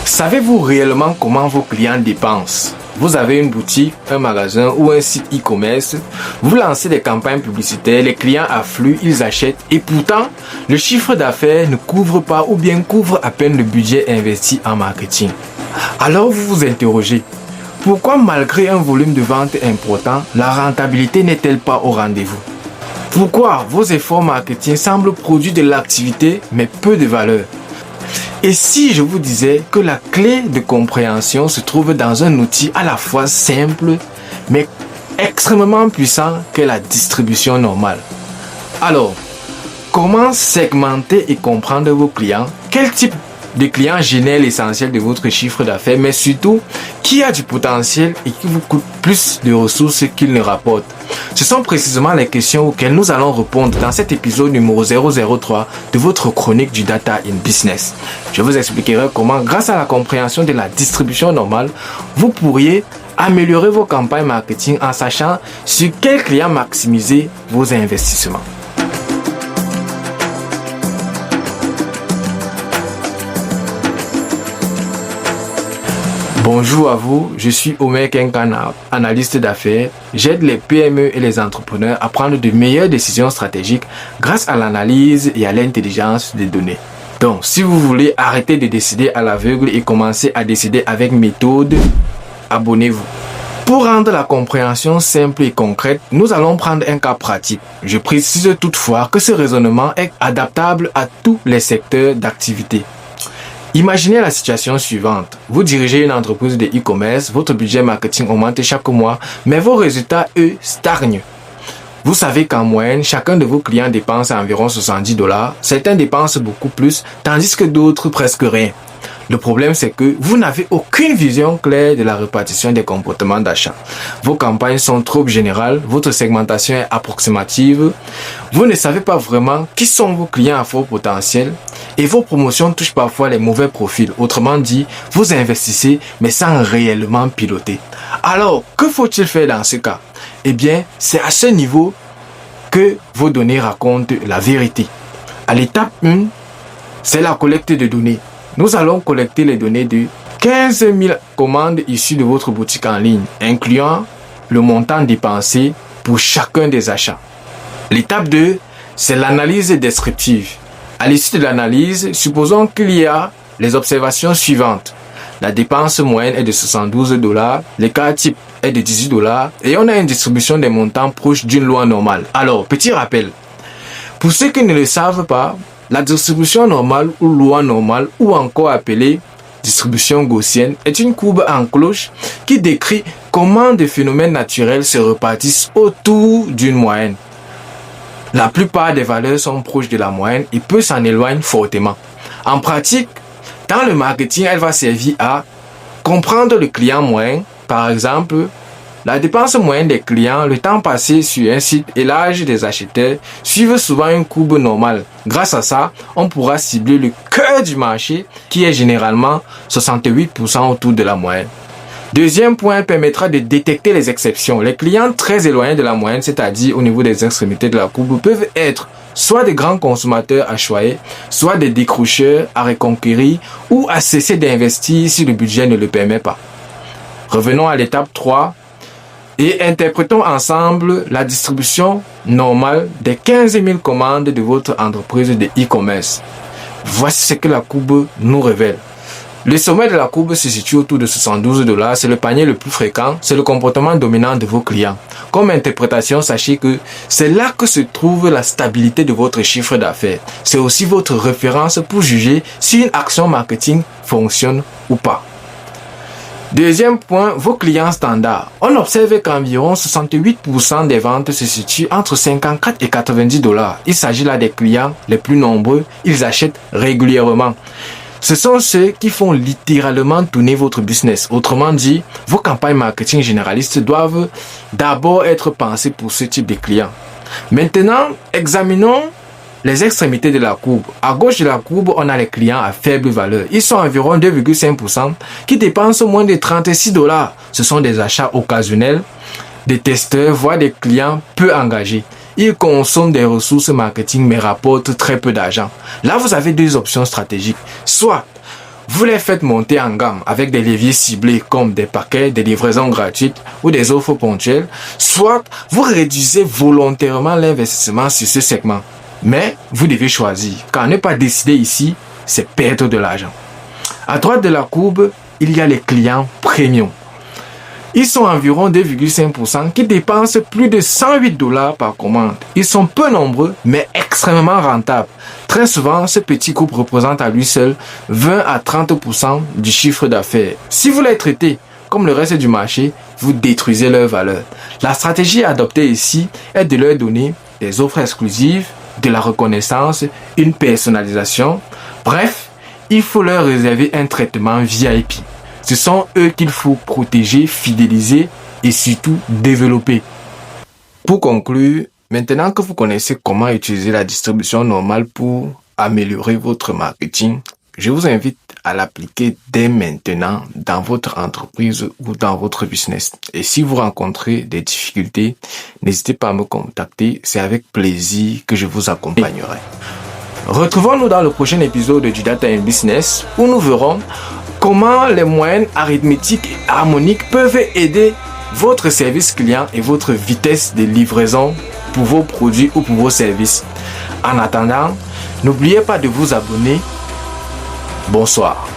Savez-vous réellement comment vos clients dépensent? Vous avez une boutique, un magasin ou un site e-commerce, vous lancez des campagnes publicitaires, les clients affluent, ils achètent et pourtant, le chiffre d'affaires ne couvre pas ou bien couvre à peine le budget investi en marketing. Alors vous vous interrogez, pourquoi malgré un volume de vente important, la rentabilité n'est-elle pas au rendez-vous? Pourquoi vos efforts marketing semblent produire de l'activité mais peu de valeur? Et si je vous disais que la clé de compréhension se trouve dans un outil à la fois simple mais extrêmement puissant qu'est la distribution normale? Alors, comment segmenter et comprendre vos clients? Quel type de clients génère l'essentiel de votre chiffre d'affaires, mais surtout, qui a du potentiel et qui vous coûte plus de ressources qu'il ne rapporte? Ce sont précisément les questions auxquelles nous allons répondre dans cet épisode numéro 003 de votre chronique du Data in Business. Je vous expliquerai comment, grâce à la compréhension de la distribution normale, vous pourriez améliorer vos campagnes marketing en sachant sur quel client maximiser vos investissements. Bonjour à vous, je suis Omer Kenkana, analyste d'affaires. J'aide les PME et les entrepreneurs à prendre de meilleures décisions stratégiques grâce à l'analyse et à l'intelligence des données. Donc, si vous voulez arrêter de décider à l'aveugle et commencer à décider avec méthode, abonnez-vous. Pour rendre la compréhension simple et concrète, nous allons prendre un cas pratique. Je précise toutefois que ce raisonnement est adaptable à tous les secteurs d'activité. Imaginez la situation suivante. Vous dirigez une entreprise de e-commerce, votre budget marketing augmente chaque mois, mais vos résultats, eux, stagnent. Vous savez qu'en moyenne, chacun de vos clients dépense environ $70. Certains dépensent beaucoup plus, tandis que d'autres presque rien. Le problème, c'est que vous n'avez aucune vision claire de la répartition des comportements d'achat. Vos campagnes sont trop générales, votre segmentation est approximative, vous ne savez pas vraiment qui sont vos clients à fort potentiel et vos promotions touchent parfois les mauvais profils. Autrement dit, vous investissez mais sans réellement piloter. Alors, que faut-il faire dans ce cas? Eh bien, c'est à ce niveau que vos données racontent la vérité. À l'étape 1, c'est la collecte de données. Nous allons collecter les données de 15 000 commandes issues de votre boutique en ligne, incluant le montant dépensé pour chacun des achats. L'étape 2, c'est l'analyse descriptive. À l'issue de l'analyse, supposons qu'il y a les observations suivantes. La dépense moyenne est de $72, l'écart type est de $18 et on a une distribution des montants proche d'une loi normale. Alors, petit rappel, pour ceux qui ne le savent pas, la distribution normale ou loi normale ou encore appelée distribution gaussienne est une courbe en cloche qui décrit comment des phénomènes naturels se répartissent autour d'une moyenne. La plupart des valeurs sont proches de la moyenne et peu s'en éloignent fortement. En pratique, dans le marketing, elle va servir à comprendre le client moyen, par exemple, la dépense moyenne des clients, le temps passé sur un site et l'âge des acheteurs suivent souvent une courbe normale. Grâce à ça, on pourra cibler le cœur du marché qui est généralement 68% autour de la moyenne. Deuxième point permettra de détecter les exceptions. Les clients très éloignés de la moyenne, c'est-à-dire au niveau des extrémités de la courbe, peuvent être soit des grands consommateurs à choyer, soit des décrocheurs à reconquérir ou à cesser d'investir si le budget ne le permet pas. Revenons à l'étape 3. Et interprétons ensemble la distribution normale des 15 000 commandes de votre entreprise de e-commerce. Voici ce que la courbe nous révèle. Le sommet de la courbe se situe autour de $72, c'est le panier le plus fréquent, c'est le comportement dominant de vos clients. Comme interprétation, sachez que c'est là que se trouve la stabilité de votre chiffre d'affaires. C'est aussi votre référence pour juger si une action marketing fonctionne ou pas. Deuxième point, vos clients standards. On observe qu'environ 68% des ventes se situent entre $54 et $90. Il s'agit là des clients les plus nombreux, ils achètent régulièrement. Ce sont ceux qui font littéralement tourner votre business. Autrement dit, vos campagnes marketing généralistes doivent d'abord être pensées pour ce type de clients. Maintenant, examinons les extrémités de la courbe. À gauche de la courbe, on a les clients à faible valeur. Ils sont environ 2,5% qui dépensent moins de $36. Ce sont des achats occasionnels, des testeurs, voire des clients peu engagés. Ils consomment des ressources marketing mais rapportent très peu d'argent. Là, vous avez deux options stratégiques. Soit vous les faites monter en gamme avec des leviers ciblés comme des paquets, des livraisons gratuites ou des offres ponctuelles, soit vous réduisez volontairement l'investissement sur ce segment. Mais vous devez choisir, car ne pas décider ici, c'est perdre de l'argent. À droite de la courbe, il y a les clients premium. Ils sont environ 2,5% qui dépensent plus de $108 par commande. Ils sont peu nombreux, mais extrêmement rentables. Très souvent, ce petit groupe représente à lui seul 20 à 30% du chiffre d'affaires. Si vous les traitez comme le reste du marché, vous détruisez leur valeur. La stratégie adoptée ici est de leur donner des offres exclusives, de la reconnaissance, une personnalisation. Bref, il faut leur réserver un traitement VIP. Ce sont eux qu'il faut protéger, fidéliser et surtout développer. Pour conclure, maintenant que vous connaissez comment utiliser la distribution normale pour améliorer votre marketing, je vous invite à l'appliquer dès maintenant dans votre entreprise ou dans votre business. Et si vous rencontrez des difficultés, n'hésitez pas à me contacter, c'est avec plaisir que je vous accompagnerai. Retrouvons-nous dans le prochain épisode du Data & Business où nous verrons comment les moyennes arithmétiques et harmoniques peuvent aider votre service client et votre vitesse de livraison pour vos produits ou pour vos services. En attendant, n'oubliez pas de vous abonner. Bonsoir.